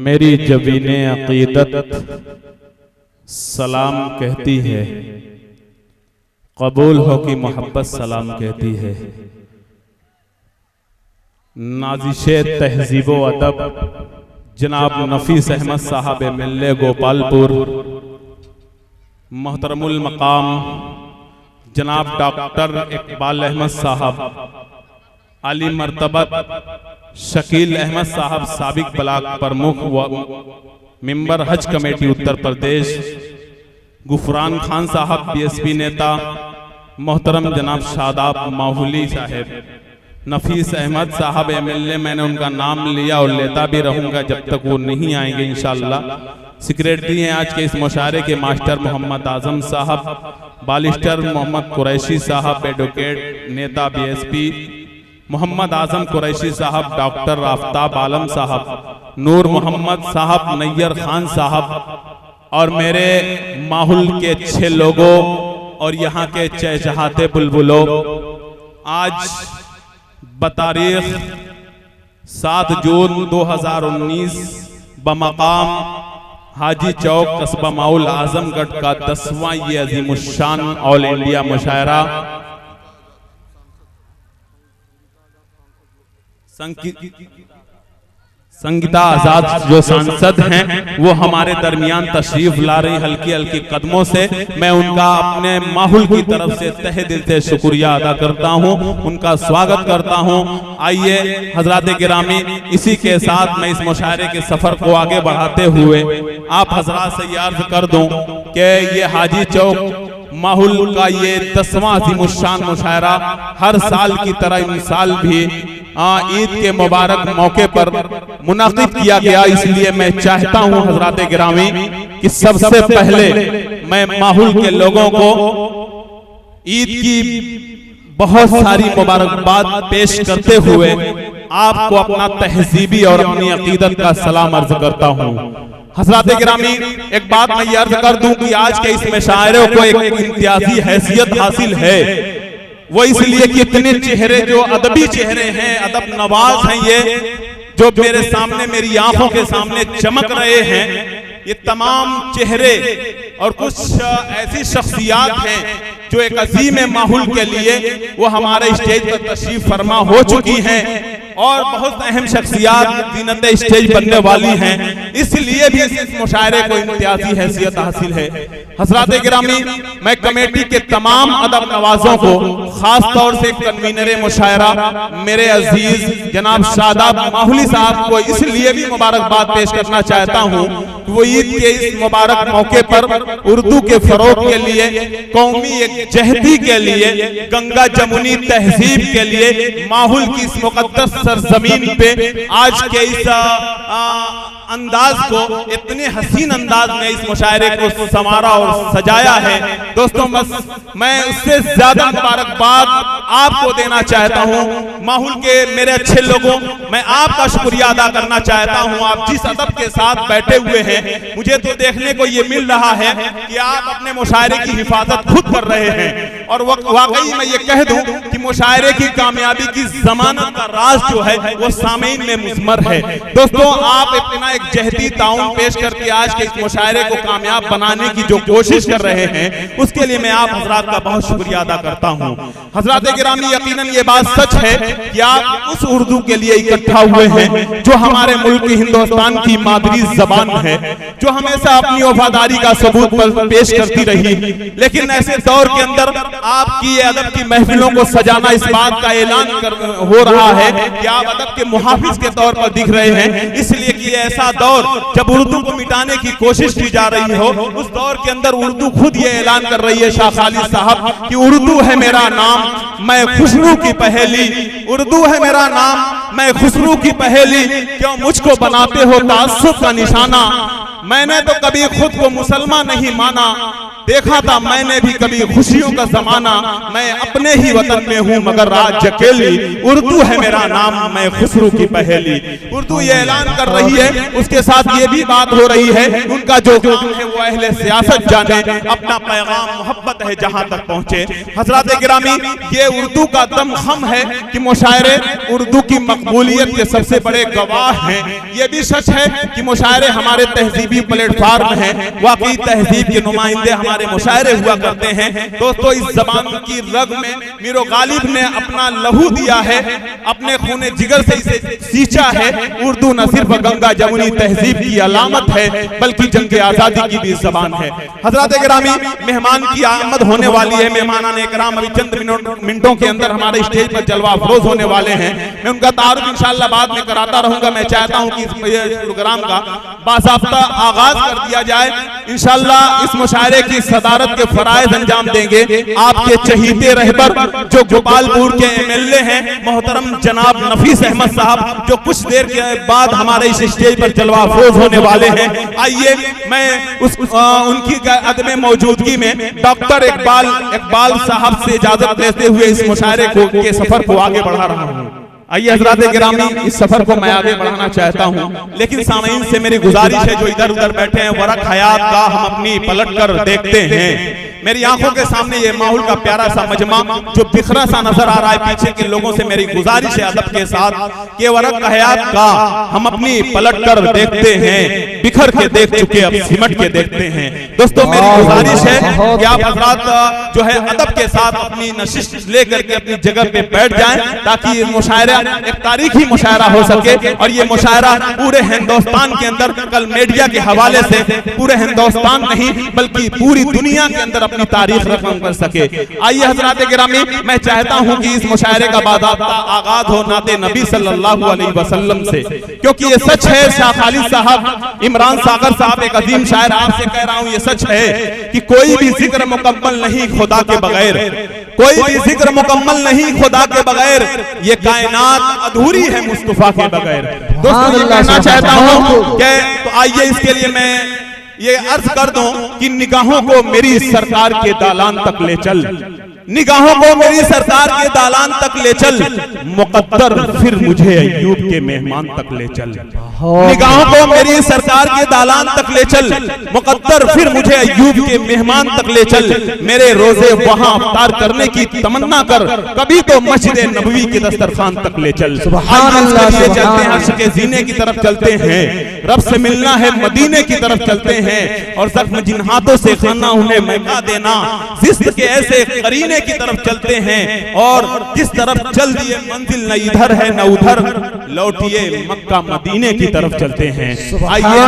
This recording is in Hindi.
मेरी जबीने अकीदत सलाम कहती है, कबूल हो कि मोहब्बत सलाम कहती है। नाजिशे तहजीबो अदब जनाब नफीस अहमद साहब मिल्ले गोपालपुर, मोहतरमुल मकाम जनाब डॉक्टर इकबाल अहमद साहब, आली मर्तबत शकील अहमद साहब साबिक ब्लॉक प्रमुख व मेंबर हज कमेटी उत्तर प्रदेश, गुफरान खान साहब बीएसपी नेता, मोहतरम जनाब शादाब माहुली साहब, नफीस अहमद साहब एमएलए, मैंने उनका नाम लिया और लेता भी रहूंगा जब तक वो नहीं आएंगे इंशाअल्लाह। सेक्रेटरी हैं आज के इस मुशायरे के मास्टर मोहम्मद आजम साहब, बालिस्टर मोहम्मद कुरैशी साहब, एडवोकेट नेता बीएसपी मोहम्मद आजम कुरैशी साहब, डॉक्टर आफ्ताब आलम साहब, नूर मोहम्मद साहब, नैयर खान साहब और मेरे माहौल के अच्छे लोगों और यहाँ के चहचहाते बुलबुलों, आज बतारीख 7 जून 2019 बमकाम हाजी चौक कस्बा माउल आजमगढ़ का 10वां ये अजीमुशान ऑल इंडिया मुशायरा संगीता आजाद जो सांसद हैं वो हमारे दरमियान तशरीफ ला रही हल्की हल्की कदमों से। मैं उनका अपने माहौल की तरफ से तहे दिल से शुक्रिया अदा करता हूं, उनका स्वागत करता हूं। आइए हजरात गिरामी, इसी के साथ मैं इस मुशायरे के सफर को आगे बढ़ाते हुए आप हजरात से अर्ज कर दूं कि ये हाजी चौक माहौल का ये 10वां अज़ीमुश्शान मुशायरा हर साल की तरह इस साल भी ईद के मुबारक मौके पर मुनाकिद किया गया। इसलिए मैं चाहता हूं हजरात गिरामी कि सबसे पहले मैं माहौल के लोगों को ईद की बहुत सारी मुबारकबाद पेश करते हुए आपको अपना तहजीबी और अपनी अकीदत का सलाम अर्ज करता हूं। हजरात गिरामी, एक बात मैं ये अर्ज कर दूं कि आज के इस मुशायरे को एक इम्तियाजी हैसियत हासिल है, वो इसलिए कि इतने चेहरे जो अदबी चेहरे हैं, अदब नवाज हैं, ये जो मेरे सामने मेरी आंखों के सामने चमक रहे हैं, ये तमाम चेहरे और कुछ ऐसी शख्सियात हैं जो एक अजीम माहौल के लिए वो हमारे स्टेज पर तशरीफ फरमा हो चुकी हैं और बहुत अहम शख्सियात जीनत स्टेज बनने वाली हैं। इसलिए भी इस मुशायरे को इम्तियाजी हैसियत हासिल है। हजरात गिरामी, मैं कमेटी के तमाम अदब नवाजों को, खास तौर से कन्वीनर मुशायरा मेरे अजीज जनाब शादाब माहुली साहब को इसलिए भी मुबारकबाद पेश करना चाहता हूँ कि वो ईद के इस मुबारक मौके पर उर्दू के फरोग के लिए, कौमी एक जहदी के लिए, गंगा जमुनी तहजीब के लिए, माहौल की इस मुकद्दस सरजमीन पे आज के इस अंदाज को, इतने हसीन अंदाज में इस मुशायरे को संवारा और सजाया है। दोस्तों, बस मैं उससे ज्यादा मुबारकबाद आपको देना चाहता हूं। माहौल के मेरे अच्छे लोगों, मैं आपका शुक्रिया अदा करना चाहता हूं। आप जिस अदब के साथ बैठे हुए हैं, मुझे तो देखने को ये मिल रहा है कि आप अपने मुशायरे की हिफाजत खुद कर रहे हैं और वाकई मैं ये कह दूं कि मुशायरे की कामयाबी की जमानत का राज जो है वो सामीन में मुज़मर है। दोस्तों, आप अपना एक जहदी ताउन पेश करके आज के इस मुशायरे को कामयाब बनाने की जो कोशिश कर रहे हैं, उसके लिए मैं आप हजरात का बहुत शुक्रिया अदा करता हूं। हजरात गिरामी, यकीनन ये बात सच है कि आप उस उर्दू के लिए इकट्ठा हुए हैं जो हमारे मुल्क हिंदुस्तान की मादरी जबान है, जो हमेशा अपनी वफादारी का सबूत पेश करती रही। लेकिन ऐसे दौर के अंदर आपकी अदब की महफिलों को सजाना इस बात का ऐलान हो रहा है कि आप अदब के मुहाफिज के तौर पर दिख रहे हैं। इसलिए कि ऐसा दौर जब उर्दू को मिटाने की कोशिश की जा रही हो, उस दौर के अंदर उर्दू खुद ये ऐलान कर रही है, शाह खालिद साहब, कि उर्दू है मेरा नाम, मैं खुशरू की पहेली, उर्दू है मेरा नाम, मैं खुशरू की पहेली, क्यों मुझको बनाते हो तासुब का निशाना, मैंने तो कभी खुद को मुसलमान नहीं माना, देखा था मैंने भी कभी खुशियों का जमाना, मैं अपने ही वतन में हूँ मगर राज अकेली, उर्दू है मेरा नाम मैं खुसरू की पहेली। उर्दू ये ऐलान कर रही है, उसके साथ ये भी बात हो रही है उनका जो काम है वो अहले सियासत जाने, अपना पैगाम मोहब्बत है जहां तक पहुंचे। हजरात गिरामी, ये उर्दू का दमखम है कि मुशायरे उर्दू की मकबूलियत के सबसे बड़े गवाह हैं। ये भी सच है कि मुशायरे हमारे तहजीबी प्लेटफार्म हैं, वाकई तहजीब के नुमाइंदे हमारे मुशायरे हुआ करते हैं। दोस्तों, इस जबान की रग में मीरो गालिब ने अपना लहू दिया है, अपने खूने जिगर से इसे सींचा है। उर्दू न सिर्फ गंगा जमुनी तहजीब की अलामत है बल्कि जंग आजादी की भी जबान है। हजरत गिरामी, मेहमान की आमद होने वाली है। मेहमान इकराम अभी चंद मिनटों के अंदर हमारे स्टेज पर जलवा अफरोज होने वाले हैं। मैं उनका तारुफ इंशाअल्लाह बाद में कराता रहूंगा। मैं चाहता हूं कि इस प्रोग्राम का बासाफ्ता आगाज कर दिया जाए। इंशाअल्लाह इस मुशायरे की सदारत के फराइज अंजाम देंगे आपके चहीते रहबर जो गोपालपुर के एमएलए हैं मोहतरम जनाब नफीस अहमद साहब, जो कुछ देर के बाद हमारे इस स्टेज पर जलवा अफरोज होने वाले हैं। आइए मैं उनकी अदम मौजूदगी में डॉक्टर इकबाल साहब से इजाजत लेते हुए इस मुशायरे के सफर को आगे बढ़ा रहा हूँ। आइए हजरात गिरामी, इस सफर को मैं आगे बढ़ाना चाहता हूं, लेकिन सामईन से मेरी गुजारिश है जो इधर उधर बैठे हैं, वरक हयात का हम अपनी पलट कर देखते हैं। मेरी आंखों के सामने ये माहौल का प्यारा सा मजमा जो बिखरा सा नजर आ रहा है, पीछे के लोगों से मेरी गुजारिश है अदब के साथ कि वरक हयात का हम अपनी पलट कर देखते हैं, बिखर के देख चुके अब सिमट के देखते हैं। दोस्तों, मेरी गुजारिश है कि आप हजरात जो है अदब के साथ अपनी नशिश लेकर के अपनी जगह पे बैठ जाएं ताकि ये मुशायरा एक तारीखी मुशायरा हो सके। और ये मुशायरा पूरे हिंदुस्तान के अंदर, कल मीडिया के हवाले से पूरे हिंदुस्तान नहीं बल्कि पूरी दुनिया के अंदर अपनी तारीख रकम कर सके। आइए हजरात गिरामी, मैं चाहता हूं कि इस मुशायरे का बाज़ाब्ता आगाज हो नाते नबी सल्लल्लाहु अलैहि वसल्लम से, क्योंकि ये सच है। शाह खालिद साहब, इमरान सागर साहब एक अजीम शायर, आपसे कह रहा हूं ये सच है कि कोई भी जिक्र मुकम्मल नहीं खुदा के बगैर, कोई भी जिक्र मुकम्मल नहीं खुदा के बगैर, ये कायनात अधूरी है मुस्तफा के बगैर। दोस्तों, ये कहना चाहता हूं कि तो आइए इसके लिए मैं ये अर्ज कर दूं कि निगाहों को मेरी सरकार के दालान तक ले चल, निगाहों को मेरी सरकार के दालान तक ले चल, मुकद्दर फिर मुझे अय्यूब के मेहमान तक ले चल। निगाहों को मेरी सरकार के दालान तक ले चल, मुकद्दर फिर मुझे अय्यूब के मेहमान तक ले चल। मेरे रोजे वहां अफ्तार करने की तमन्ना कर, कभी तो मस्जिद नबवी के दस्तरखान तक ले चल। चलते हैं अर्श के जीने की तरफ चलते हैं, रब से मिलना है मदीने की तरफ चलते हैं, और जख्म जिन हाथों से खाना उन्हें महका देना, जिस्म के ऐसे करीने की तरफ चलते हैं, और जिस तरफ चल दिए मंजिल न इधर है न उधर, लौटिए मक्का मदीने की तरफ चलते हैं। आइए